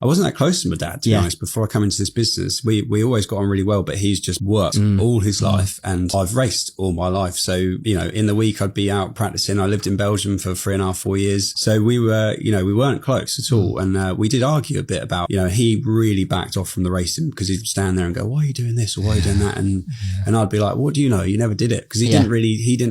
I wasn't that close to my dad, to be honest, before I come into this business. We always got on really well, but he's just worked all his life, and I've raced all my life. So, you know, in the week I'd be out practicing. I lived in Belgium for 3.5, 4 years. So we were, you know, we weren't close at all. And we did argue a bit about, you know, he really backed off from the racing because he'd stand there and go, why are you doing this? Or why are you doing that? And I'd be like, what do you know? You never did it. Because he didn't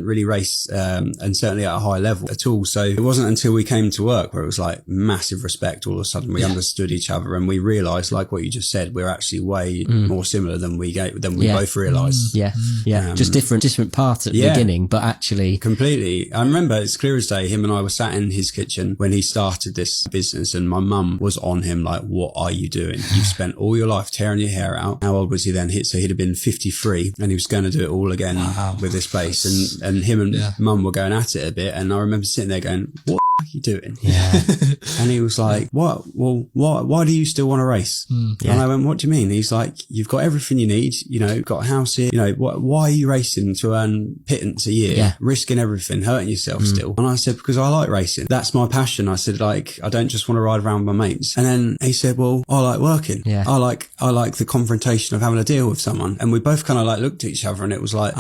really race, and certainly at a high level at all. So it wasn't until we came to work where it was like massive respect. All of a sudden we understood each other, and we realized, like what you just said, we're actually way more similar than we both realized. Just different parts at the beginning, but actually completely. I remember it's clear as day, him and I were sat in his kitchen when he started this business, and my mum was on him like, what are you doing? You've spent all your life tearing your hair out. How old was he then? So he'd have been 53, and he was going to do it all again with this place. And him and mum were going at it a bit, and I remember sitting there going, what are you doing? And he was like, what? Well, why do you still want to race? And I went, what do you mean? He's like, you've got everything you need, you know, got a house here, you know, why are you racing to earn pittance a year, risking everything, hurting yourself still? And I said, because I like racing. That's my passion. I said, like, I don't just want to ride around with my mates. And then he said, well, I like working. I like the confrontation of having a deal with someone. And we both kind of like looked at each other, and it was like,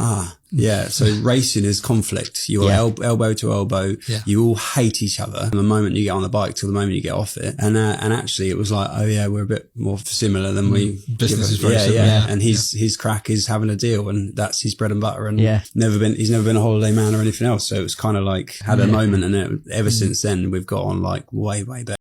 so racing is conflict. You're elbow to elbow. You all hate each other from the moment you get on the bike till the moment you get off it. And actually it was like, oh yeah, we're a bit more similar than we. Business is very similar. And his crack is having a deal, and that's his bread and butter. And he's never been a holiday man or anything else. So it was kind of like had a moment, and ever since then we've got on like way better.